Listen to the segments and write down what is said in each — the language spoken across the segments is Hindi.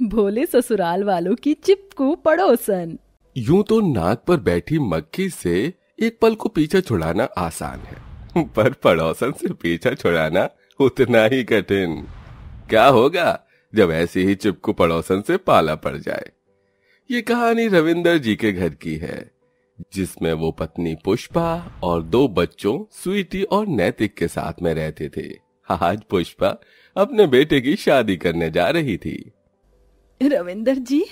भोले ससुराल वालों की चिपकू पड़ोसन। यूं तो नाक पर बैठी मक्खी से एक पल को पीछा छुड़ाना आसान है, पर पड़ोसन से पीछा छुड़ाना उतना ही कठिन। क्या होगा जब ऐसी ही चिपकू पड़ोसन से पाला पड़ जाए। ये कहानी रविंदर जी के घर की है, जिसमें वो पत्नी पुष्पा और 2 बच्चों स्वीटी और नैतिक के साथ में रहते थे। आज पुष्पा अपने बेटे की शादी करने जा रही थी। रविंदर जी,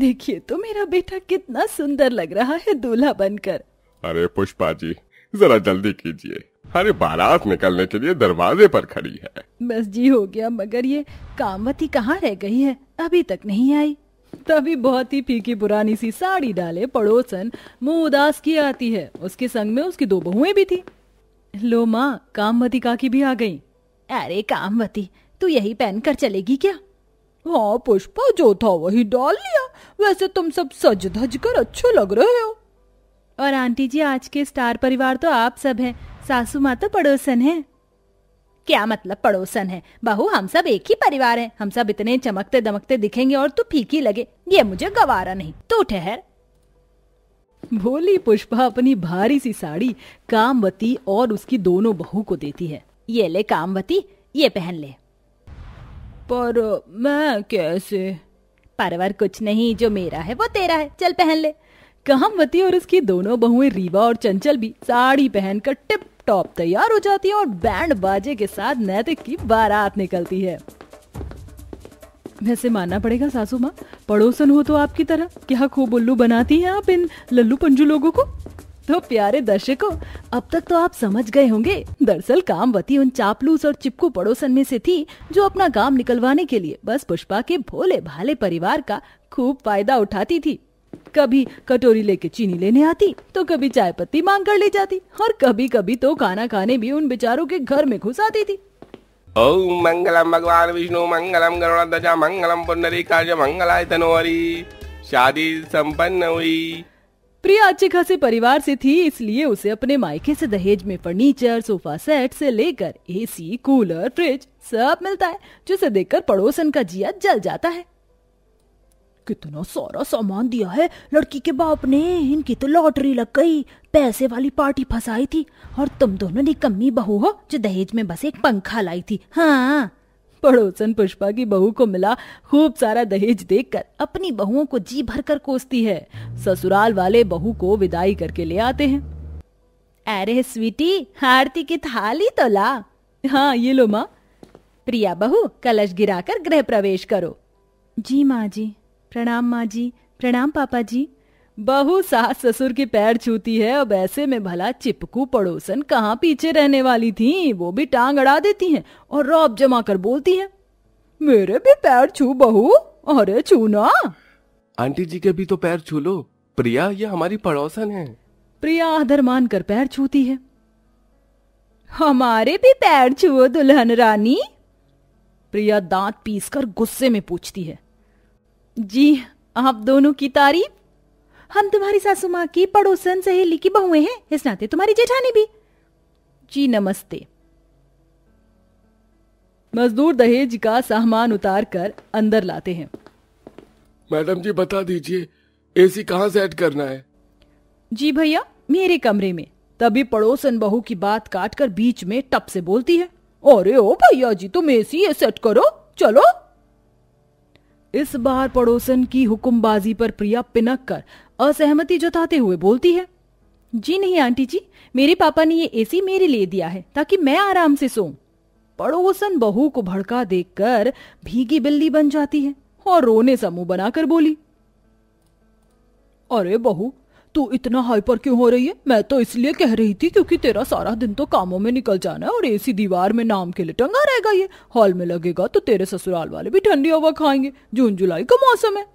देखिए तो मेरा बेटा कितना सुंदर लग रहा है दूल्हा बनकर। अरे पुष्पा जी, जरा जल्दी कीजिए, अरे बारात निकलने के लिए दरवाजे पर खड़ी है। बस जी हो गया, मगर ये कामवती कहाँ रह गई है, अभी तक नहीं आई। तभी बहुत ही फीकी पुरानी सी साड़ी डाले पड़ोसन मुंह उदास की आती है। उसके संग में उसकी 2 बहुएं भी थी। लो माँ, कामवती काकी भी आ गई। अरे कामवती, तू यही पहनकर चलेगी क्या? हाँ पुष्पा, जो था वही डाल लिया। वैसे तुम सब सज धज कर अच्छे लग रहे हो। और आंटी जी, आज के स्टार परिवार तो आप सब हैं, सासू माँ तो पड़ोसन है। क्या मतलब पड़ोसन है? बहू, हम सब एक ही परिवार हैं। हम सब इतने चमकते दमकते दिखेंगे और तू फीकी लगे, ये मुझे गवारा नहीं। तू ठहर। भोली पुष्पा अपनी भारी सी साड़ी कामवती और उसकी दोनों बहू को देती है। ये ले कामवती, ये पहन ले। पर मैं कैसे? परवर कुछ नहीं, जो मेरा है वो तेरा है, चल पहन ले। कामवती और उसकी दोनों बहुएं रीवा और चंचल भी साड़ी पहनकर टिप टॉप तैयार हो जाती है और बैंड बाजे के साथ नैतिक की बारात निकलती है। वैसे मानना पड़ेगा सासू माँ, पड़ोसन हो तो आपकी तरह क्या खूब उल्लू बनाती हैं आप इन लल्लू पंजू लोगों को। तो प्यारे दर्शकों, अब तक तो आप समझ गए होंगे, दरअसल कामवती उन चापलूस और चिपकू पड़ोसन में से थी जो अपना काम निकलवाने के लिए बस पुष्पा के भोले भाले परिवार का खूब फायदा उठाती थी। कभी कटोरी लेके चीनी लेने आती, तो कभी चाय पत्ती मांग कर ले जाती, और कभी कभी तो खाना खाने भी उन बेचारों के घर में घुस आती थी। ओम मंगलम भगवान विष्णु मंगलम गरुड़ध्वजा मंगलम पुंडरीकाक्ष मंगलाय तनोहरि। शादी संपन्न हुई। प्रिया अच्छे खासे परिवार से थी, इसलिए उसे अपने मायके से दहेज में फर्नीचर, सोफा सेट से लेकर एसी, कूलर, फ्रिज सब मिलता है, जिसे देखकर पड़ोसन का जिया जल जाता है। कितना सारा सामान दिया है लड़की के बाप ने, इनकी तो लॉटरी लग गई, पैसे वाली पार्टी फंसाई थी, और तुम दोनों निकम्मी बहू हो जो दहेज में बस एक पंखा लाई थी। हाँ, पड़ोसन पुष्पा की बहू को मिला खूब सारा दहेज देखकर अपनी बहुओं को जी भरकर कोसती है। ससुराल वाले बहू को विदाई करके ले आते हैं। अरे स्वीटी, आरती की थाली तो ला। हाँ ये लो माँ। प्रिया बहू, कलश गिराकर गृह प्रवेश करो। जी माँ जी। प्रणाम माँ जी। प्रणाम पापा जी। बहू सास ससुर के पैर छूती है। अब ऐसे में भला चिपकू पड़ोसन कहाँ पीछे रहने वाली थी, वो भी टांग अड़ा देती हैं और रौब जमा कर बोलती हैं, मेरे भी पैर छू बहू। अरे छू ना। आंटी जी के भी तो पैर छू लो, प्रिया ये हमारी पड़ोसन है। प्रिया आदर मान कर पैर छूती है। हमारे भी पैर छुओ दुल्हन रानी। प्रिया दांत पीसकर गुस्से में पूछती है। जी, आप दोनों की तारीफ। हम तुम्हारी सासू माँ की पड़ोसन सहेली की बहुएं हैं, इस नाते तुम्हारी जेठानी भी। जी नमस्ते। मजदूर दहेज का सामान उतार कर अंदर लाते हैं। मैडम जी बता दीजिए, एसी कहाँ सेट करना है? जी भैया, मेरे कमरे में। तभी पड़ोसन बहू की बात काटकर बीच में टप से बोलती है, अरे ओ भैया जी, तुम एसी सेट करो, चलो। इस बार पड़ोसन की हुक्मबाजी पर प्रिया पिनक कर असहमति जताते हुए बोलती है, जी नहीं आंटी जी, मेरे पापा ने ये एसी मेरे लिए दिया है ताकि मैं आराम से सोऊं। पड़ोसन बहू को भड़का देखकर भीगी बिल्ली बन जाती है और रोने सा मुंह बनाकर बोली, अरे बहू, तू इतना हाइपर क्यों हो रही है? मैं तो इसलिए कह रही थी क्योंकि तेरा सारा दिन तो कामों में निकल जाना है और एसी दीवार में नाम के लिए टंगा रहेगा। ये हॉल में लगेगा तो तेरे ससुराल वाले भी ठंडी हवा खाएंगे। जून जुलाई का मौसम है।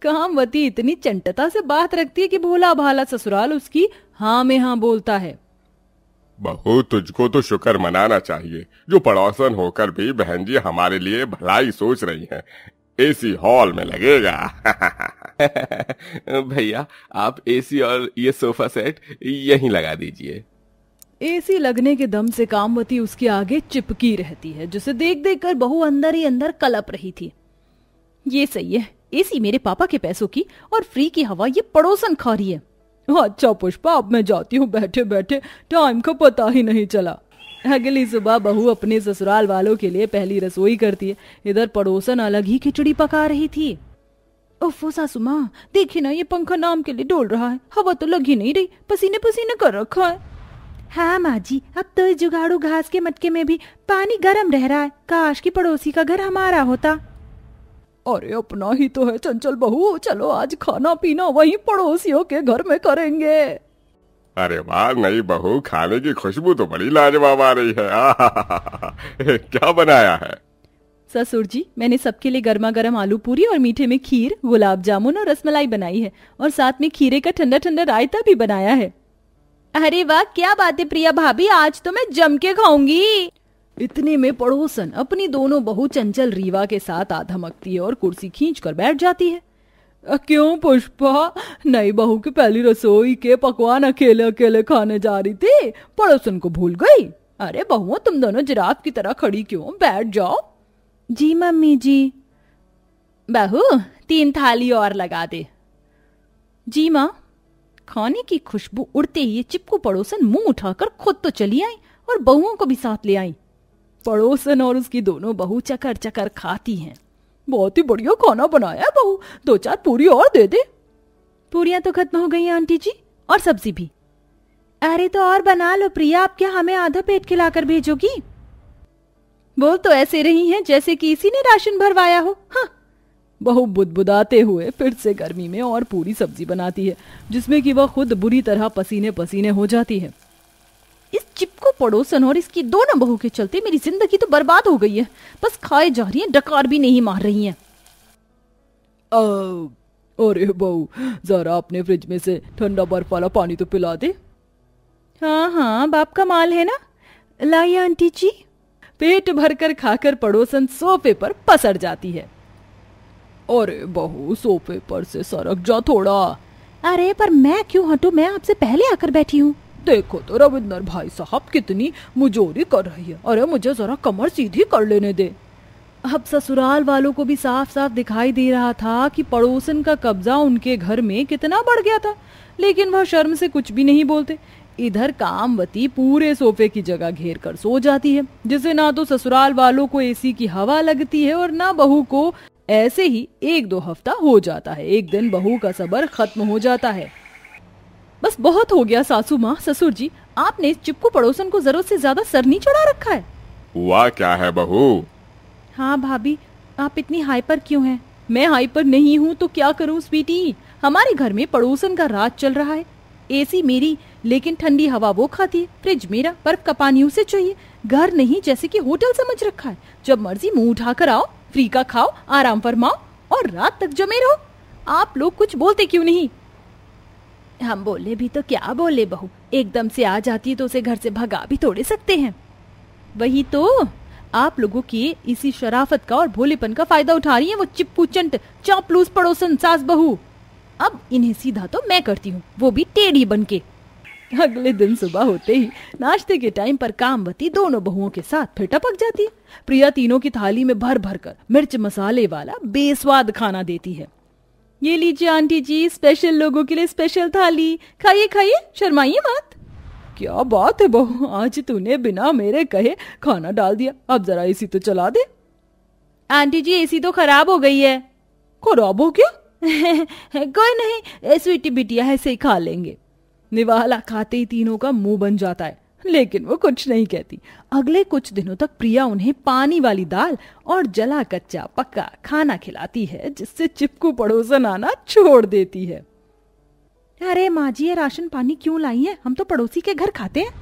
कामवती इतनी चंटता से बात रखती है कि भोला भाला ससुराल उसकी हाँ में हाँ बोलता है। बहू, तुझको तो शुक्र मनाना चाहिए जो पड़ोसन होकर भी बहन जी हमारे लिए भलाई सोच रही हैं। एसी हॉल में लगेगा। भैया, आप एसी और ये सोफा सेट यहीं लगा दीजिए। एसी लगने के दम से कामवती उसके आगे चिपकी रहती है, जिसे देख देख कर बहू अंदर ही अंदर कलप रही थी। ये सही है, एसी मेरे पापा के पैसों की और फ्री की हवा ये पड़ोसन खा रही है। अच्छा पुष्पा, अब मैं जाती हूँ, बैठे बैठे टाइम का पता ही नहीं चला। अगली सुबह बहू अपने ससुराल वालों के लिए पहली रसोई करती है। इधर पड़ोसन अलग ही खिचड़ी पका रही थी। उफ़ सासू माँ, देखी ना, ये पंखा नाम के लिए डोल रहा है, हवा तो लग ही नहीं रही, पसीने पसीने कर रखा है। हाँ माँ जी, अब तो इस जुगाड़ू घास के मटके में भी पानी गर्म रह रहा है। काश की पड़ोसी का घर हमारा होता। अरे अपना ही तो है चंचल बहू, चलो आज खाना पीना वहीं पड़ोसियों के घर में करेंगे। अरे वाह, नई बहू, खाने की खुशबू तो बड़ी लाजवाब आ रही है। क्या बनाया है? ससुर जी, मैंने सबके लिए गर्मा गर्म आलू पूरी और मीठे में खीर, गुलाब जामुन और रसमलाई बनाई है, और साथ में खीरे का ठंडा ठंडा रायता भी बनाया है। अरे वाह, क्या बात है प्रिया भाभी, आज तो मैं जम के खाऊंगी। इतने में पड़ोसन अपनी दोनों बहू चंचल रीवा के साथ आ धमकती है और कुर्सी खींच कर बैठ जाती है। क्यों पुष्पा, नई बहू की पहली रसोई के पकवान अकेले अकेले खाने जा रही थी, पड़ोसन को भूल गई? अरे बहुओं, तुम दोनों जिराफ की तरह खड़ी क्यों, बैठ जाओ। जी मम्मी जी। बहू, 3 थाली और लगा दे। जी माँ। खाने की खुशबू उड़ते ही चिपकू पड़ोसन मुंह उठाकर खुद तो चली आई और बहुओं को भी साथ ले आई। पड़ोसन और उसकी दोनों बहू चकर चकर खाती हैं। बहुत ही बढ़िया खाना बनाया है बहू, 2-4 पूरी और दे दे। पूरियां तो खत्म हो गई हैं आंटी जी, और सब्जी भी। अरे तो और बना लो प्रिया, आप क्या हमें आधा पेट खिलाकर भेजोगी? बोल तो ऐसे रही हैं जैसे कि इसी ने राशन भरवाया हो। हाँ। बहू बुदबुदाते हुए फिर से गर्मी में और पूरी सब्जी बनाती है, जिसमें कि वह खुद बुरी तरह पसीने पसीने हो जाती है। इस चिपको पड़ोसन और इसकी दोनों बहू के चलते मेरी जिंदगी तो बर्बाद हो गई है। बस खाए जा रही हैं, डकार भी नहीं मार रही हैं। अरे बहू, जरा अपने फ्रिज में से ठंडा बर्फ वाला पानी तो पिला दे। हाँ हाँ, बाप का माल है ना, लाइए आंटी जी। पेट भरकर खाकर पड़ोसन सोफे पर पसर जाती है। अरे बहू, सोफे पर से सरक जा थोड़ा। अरे पर मैं क्यों हटूं, मैं आपसे पहले आकर बैठी हूँ। देखो तो रविंदर भाई साहब कितनी मुजोरी कर रही है। अरे मुझे जरा कमर सीधी कर लेने दे। अब ससुराल वालों को भी साफ साफ दिखाई दे रहा था कि पड़ोसन का कब्जा उनके घर में कितना बढ़ गया था, लेकिन वह शर्म से कुछ भी नहीं बोलते। इधर कामवती पूरे सोफे की जगह घेर कर सो जाती है, जिसे ना तो ससुराल वालों को एसी की हवा लगती है और ना बहू को। ऐसे ही 1-2 हफ्ता हो जाता है। एक दिन बहू का सब्र खत्म हो जाता है। बस बहुत हो गया सासू माँ, ससुर जी, आपने चिपकू पड़ोसन को जरूरत से ज्यादा सर नहीं चढ़ा रखा है। हुआ क्या है बहू? हाँ भाभी, आप इतनी हाइपर क्यों हैं? मैं हाइपर नहीं हूँ तो क्या करूँ स्वीटी, हमारे घर में पड़ोसन का राज चल रहा है। एसी मेरी, लेकिन ठंडी हवा वो खाती है। फ्रिज मेरा, बर्फ का पानी उसे चाहिए। घर नहीं जैसे कि होटल समझ रखा है। जब मर्जी मुंह उठाकर आओ, फ्री का खाओ, आराम फरमाओ और रात तक जमे रहो। आप लोग कुछ बोलते क्यों नहीं? हम बोले भी तो क्या बोले बहू, एकदम से आ जाती तो उसे घर से भगा भी थोड़े सकते हैं। वही तो, आप लोगों की इसी शराफत का और भोलेपन का फायदा उठा रही है वो चिपकू चंट चापलूस पड़ोसन सास बहू। अब इन्हें सीधा तो मैं करती हूँ, वो भी टेढ़ी बनके। अगले दिन सुबह होते ही नाश्ते के टाइम पर कामवती दोनों बहुओं के साथ फिर टपक जाती है। प्रिया तीनों की थाली में भर भर कर मिर्च मसाले वाला बेस्वाद खाना देती है। ये लीजिए आंटी जी, स्पेशल लोगों के लिए स्पेशल थाली, खाइए खाइए, शर्माइए मत। क्या बात है बहू, आज तूने बिना मेरे कहे खाना डाल दिया। अब जरा एसी तो चला दे। आंटी जी, एसी तो खराब हो गई है। खराब हो गया? कोई नहीं, स्वीटी बिटिया है, से खा लेंगे। निवाला खाते ही तीनों का मुंह बन जाता है, लेकिन वो कुछ नहीं कहती। अगले कुछ दिनों तक प्रिया उन्हें पानी वाली दाल और जला कच्चा पक्का खाना खिलाती है, जिससे चिपकू पड़ोसन आना छोड़ देती है। अरे माँ जी, ये राशन पानी क्यों लाई है? हम तो पड़ोसी के घर खाते हैं।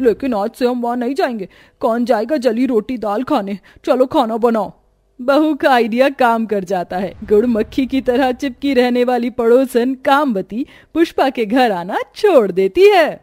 लेकिन आज से हम वहां नहीं जाएंगे। कौन जाएगा जली रोटी दाल खाने? चलो खाना बनाओ। बहू का आइडिया काम कर जाता है। गुड़ मक्खी की तरह चिपकी रहने वाली पड़ोसन कामवती पुष्पा के घर आना छोड़ देती है।